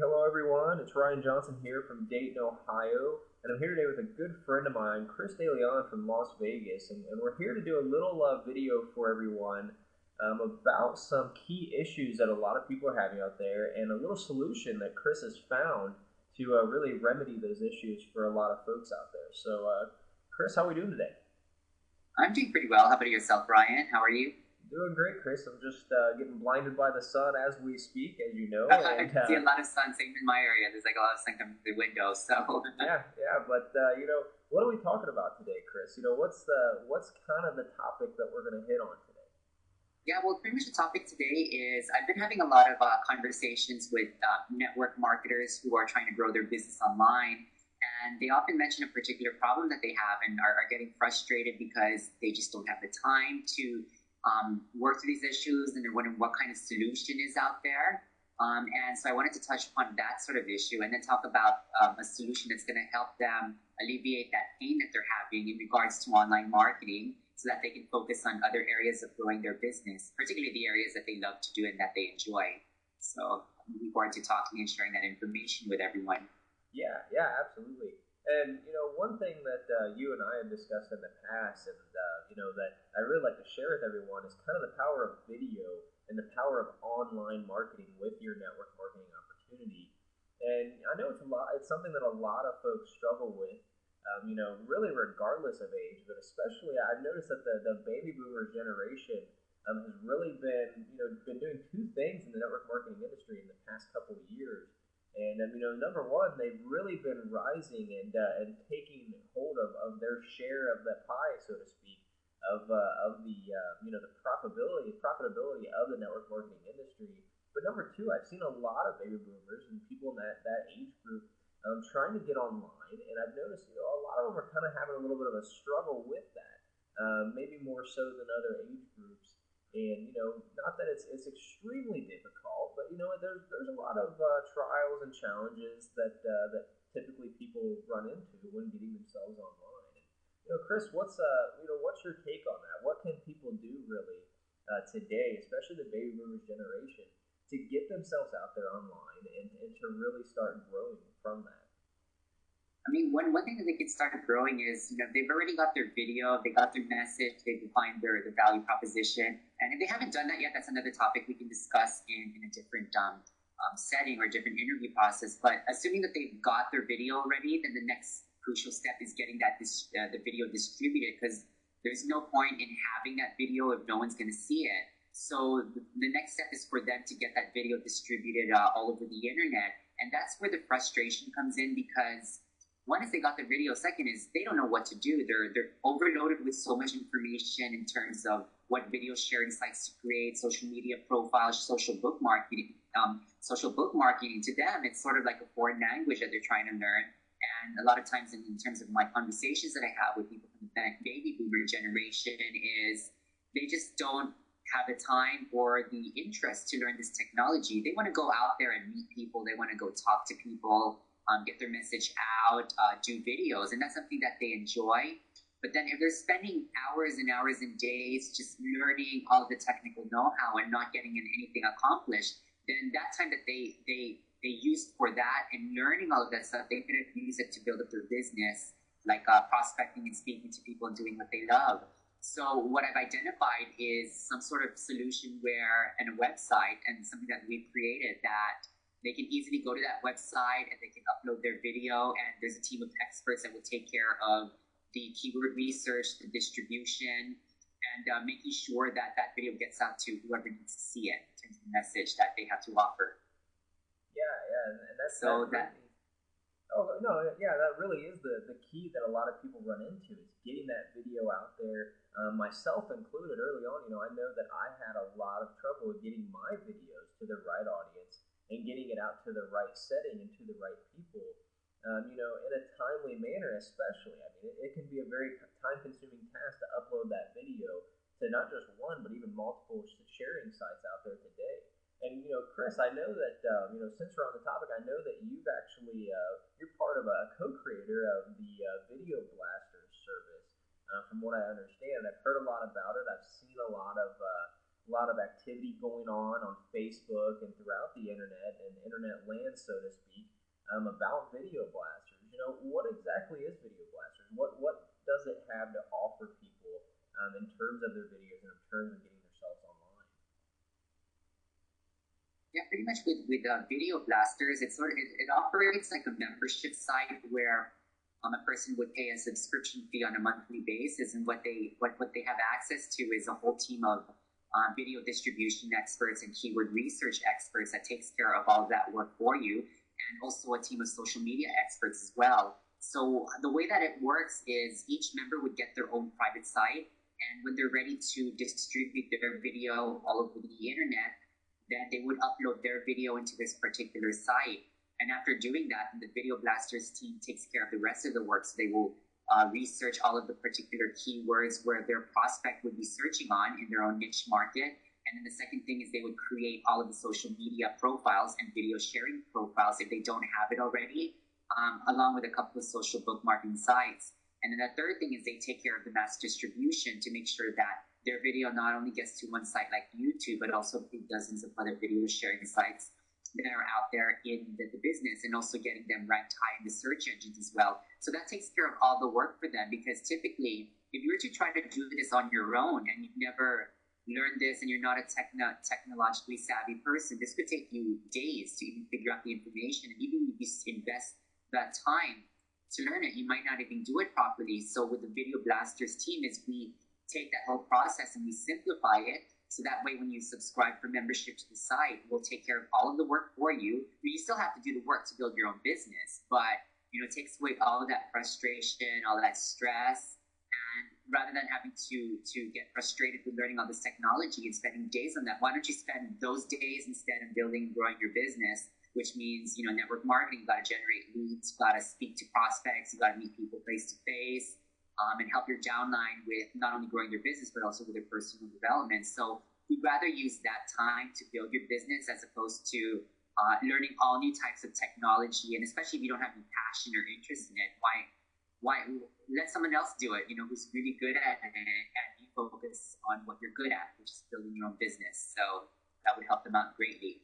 Hello everyone. It's Ryan Johnson here from Dayton, Ohio, and I'm here today with a good friend of mine, Chris DeLeon from Las Vegas, and we're here to do a little video for everyone about some key issues that a lot of people are having out there, and a little solution that Chris has found to really remedy those issues for a lot of folks out there. So, Chris, how are we doing today? I'm doing pretty well. How about yourself, Ryan? How are you? Doing great, Chris. I'm just getting blinded by the sun as we speak, as you know, I and can see a lot of sun, same in my area. There's like a lot of sun coming through the window. So, yeah. But what are we talking about today, Chris? What's kind of the topic that we're going to hit on today? yeah, well, pretty much the topic today is I've been having a lot of conversations with network marketers who are trying to grow their business online. And they often mention a particular problem that they have and are getting frustrated because they just don't have the time to work through these issues, and they're wondering what kind of solution is out there. And so I wanted to touch upon that sort of issue and then talk about a solution that's going to help them alleviate that pain that they're having in regards to online marketing so that they can focus on other areas of growing their business, particularly the areas that they love to do and that they enjoy. So I'm looking forward to talking and sharing that information with everyone. Yeah, absolutely. And one thing that you and I have discussed in the past, and that I really like to share with everyone, is kind of the power of video and the power of online marketing with your network marketing opportunity. And I know it's a lot. It's something that a lot of folks struggle with. Really regardless of age, but especially I've noticed that the baby boomer generation has really been doing two things in the network marketing industry in the past couple of years. And number one, they've really been rising and taking hold of their share of the pie, so to speak, of the profitability of the network marketing industry. But number two, I've seen a lot of baby boomers and people in that age group trying to get online, and I've noticed a lot of them are kind of having a little bit of a struggle with that, maybe more so than other age groups. And not that it's extremely difficult, but there's a lot of trials and challenges that typically people run into when getting themselves online. And, Chris, what's your take on that? What can people do really today, especially the baby boomers generation, to get themselves out there online and to really start growing from that? I mean, one thing that they can start growing is, they've already got their video, they got their message, they defined their value proposition. And if they haven't done that yet, that's another topic we can discuss in a different setting or different interview process. But assuming that they've got their video already, then the next crucial step is getting the video distributed, because there's no point in having that video if no one's going to see it. So the next step is for them to get that video distributed all over the internet. And that's where the frustration comes in, because one is they got the video. Second is they don't know what to do. They're overloaded with so much information in terms of what video sharing sites to create, social media profiles, social book marketing. Social book marketing, to them, it's sort of like a foreign language that they're trying to learn. And a lot of times, in terms of my conversations that I have with people from the baby boomer generation, is they just don't have the time or the interest to learn this technology. They want to go out there and meet people. They want to go talk to people, get their message out, do videos, and that's something that they enjoy. But then if they're spending hours and hours and days just learning all the technical know-how and not getting anything accomplished, then that time that they used for that and learning all of that stuff, they could have used it to build up their business, like prospecting and speaking to people and doing what they love. So what I've identified is some sort of solution and a website and something that we've created that they can easily go to that website and they can upload their video, and there's a team of experts that will take care of the keyword research, the distribution, and making sure that that video gets out to whoever needs to see it in terms of the message that they have to offer. Yeah, and that's So really. Oh no, yeah, that really is the key that a lot of people run into, is getting that video out there. Myself included, early on, I know that I had a lot of trouble with getting my videos to the right audience and getting it out to the right setting and to the right people. In a timely manner, especially. I mean, it can be a very time-consuming task to upload that video to not just one, but even multiple sharing sites out there today. And Chris, I know that since we're on the topic, I know that you're part of a co-creator of the Video Blaster service. From what I understand, I've heard a lot about it. I've seen a a lot of activity going on Facebook and throughout the internet and internet land, so to speak, about video blasters. What exactly is video blasters? What does it have to offer people in terms of their videos and in terms of getting themselves online? Yeah, pretty much with Video Blasters, it operates like a membership site where a person would pay a subscription fee on a monthly basis, and what they have access to is a whole team of video distribution experts and keyword research experts that takes care of all of that work for you, and also a team of social media experts as well. So the way that it works is each member would get their own private site, and when they're ready to distribute their video all over the internet, then they would upload their video into this particular site. And after doing that, the Video Blasters team takes care of the rest of the work. So they will research all of the particular keywords where their prospect would be searching on in their own niche market. And then the second thing is they would create all of the social media profiles and video sharing profiles if they don't have it already, along with a couple of social bookmarking sites. And then the third thing is they take care of the mass distribution to make sure that their video not only gets to one site like YouTube, but also dozens of other video sharing sites that are out there in the business, and also getting them ranked high in the search engines as well. So that takes care of all the work for them, because typically, if you were to try to do this on your own and you've never learned this and you're not a technologically savvy person, this could take you days to even figure out the information. And even if you invest that time to learn it, you might not even do it properly. So with the Video Blasters team is we take that whole process and we simplify it. So that way, when you subscribe for membership to the site, we'll take care of all of the work for you. You still have to do the work to build your own business, but it takes away all of that frustration, all that stress. And rather than having to get frustrated with learning all this technology and spending days on that, why don't you spend those days instead of building and growing your business, which means, network marketing. You got to generate leads, you got to speak to prospects, you got to meet people face to face, and help your downline with not only growing your business, but also with their personal development. So we'd rather use that time to build your business as opposed to learning all new types of technology. And especially if you don't have any passion or interest in it, why let someone else do it, who's really good at it, and you focus on what you're good at, which is building your own business. So that would help them out greatly.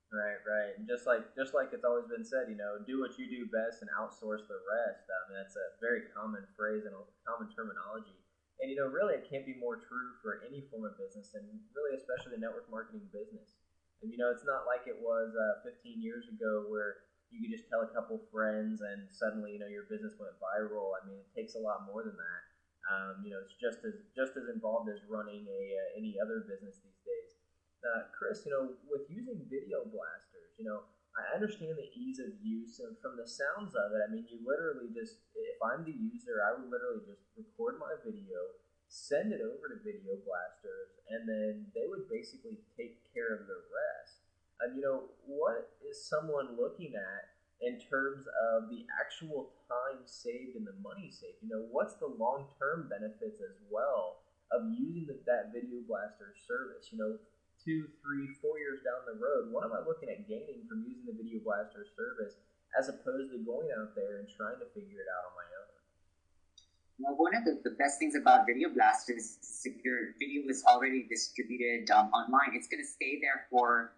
Right. And just like it's always been said, do what you do best and outsource the rest. I mean, that's a very common phrase and a common terminology. And really, it can't be more true for any form of business, and really, especially the network marketing business. And it's not like it was 15 years ago where you could just tell a couple friends and suddenly your business went viral. I mean, it takes a lot more than that. It's just as involved as running any other business these days. Chris, with using Video Blasters, I understand the ease of use, and from the sounds of it, I mean, you literally just, if I'm the user, I would literally just record my video, send it over to Video Blasters, and then they would basically take care of the rest. What is someone looking at in terms of the actual time saved and the money saved? What's the long-term benefits as well of using that Video Blaster service? 2, 3, 4 years down the road, what am I looking at gaining from using the Video Blaster service as opposed to going out there and trying to figure it out on my own? Well, one of the best things about Video Blasters is if your video is already distributed online, it's going to stay there for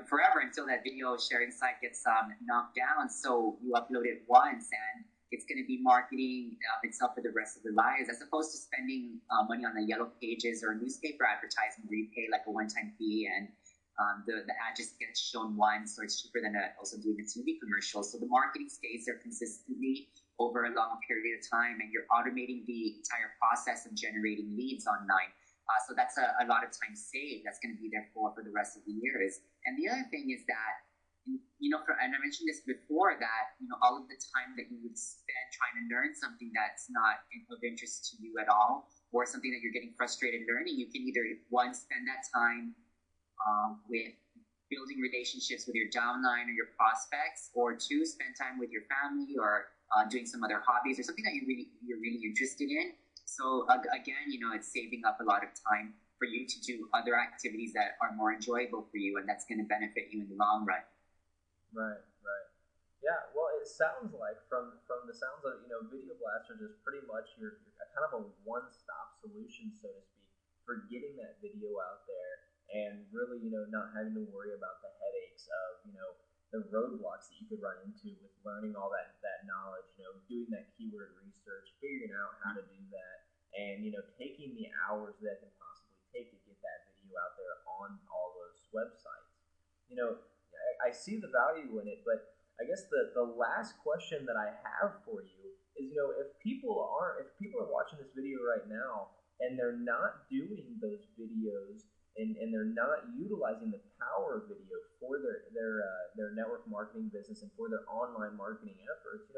forever until that video sharing site gets knocked down. So you upload it once, and it's going to be marketing itself for the rest of their lives, as opposed to spending money on the yellow pages or newspaper advertising where you pay like a one-time fee, and the ad just gets shown once, so it's cheaper than also doing a TV commercial. So the marketing stays there consistently over a long period of time, and you're automating the entire process of generating leads online. So that's a lot of time saved that's going to be there for the rest of the years. And the other thing is that, and I mentioned this before, that, all of the time that you would spend trying to learn something that's not of interest to you at all, or something that you're getting frustrated learning, you can either, one, spend that time with building relationships with your downline or your prospects, or two, spend time with your family or doing some other hobbies or something that you're really interested in. So again, it's saving up a lot of time for you to do other activities that are more enjoyable for you, and that's going to benefit you in the long run. Right. Yeah, well, it sounds like from the sounds of Video Blasters is pretty much your kind of a one-stop solution, so to speak, for getting that video out there and really, not having to worry about the headaches of, the roadblocks that you could run into with learning all that knowledge, doing that keyword research, figuring out how to do that, and, taking the hours that it can possibly take to get that video out there on all those websites. I see the value in it, but I guess the last question that I have for you is, if people are watching this video right now and they're not doing those videos and they're not utilizing the power of video for their network marketing business and for their online marketing efforts,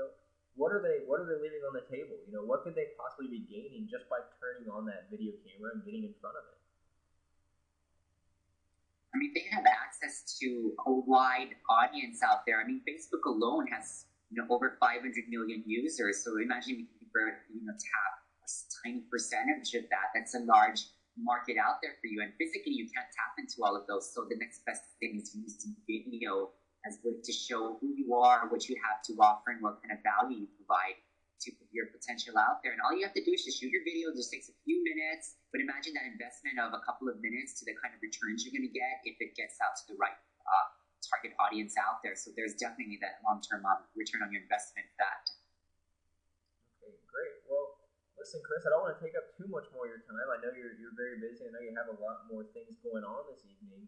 what are they leaving on the table? What could they possibly be gaining just by turning on that video camera and getting in front of it? I mean, they have access to a wide audience out there. I mean, Facebook alone has over 500 million users. So imagine if you could tap a tiny percentage of that. That's a large market out there for you. And physically, you can't tap into all of those. So the next best thing is to use video as a way to show who you are, what you have to offer, and what kind of value you provide to put your potential out there. And all you have to do is just shoot your video. It just takes a few minutes. But imagine that investment of a couple of minutes to the kind of returns you're going to get if it gets out to the right target audience out there. So there's definitely that long-term return on your investment that. Okay, great. Well, listen, Chris, I don't want to take up too much more of your time. I know you're very busy. I know you have a lot more things going on this evening.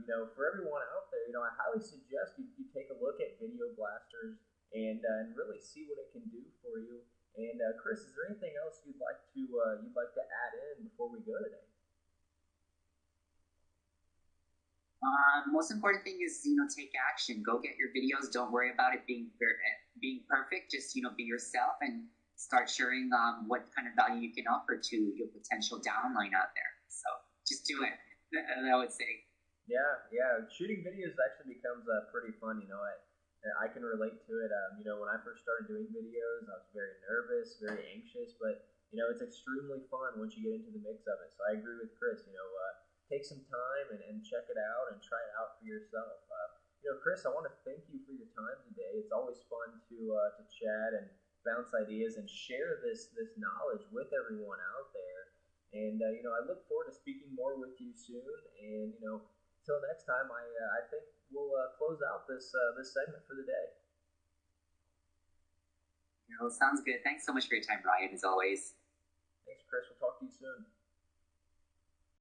For everyone out there, I highly suggest you take a look at Video Blasters and really see what it can do for you. And Chris, is there anything else you'd like to add in before we go today? Most important thing is take action. Go get your videos. Don't worry about it being perfect. Just be yourself and start sharing what kind of value you can offer to your potential downline out there. So just do it. I would say. Yeah. Shooting videos actually becomes pretty fun. I can relate to it. When I first started doing videos, I was very nervous, very anxious, but it's extremely fun once you get into the mix of it. So I agree with Chris. Take some time and check it out and try it out for yourself. Chris, I want to thank you for your time today. It's always fun to chat and bounce ideas and share this knowledge with everyone out there. And I look forward to speaking more with you soon. And till next time, I think we'll close out this segment for the day. Sounds good. Thanks so much for your time, Ryan, as always. Thanks, Chris. We'll talk to you soon.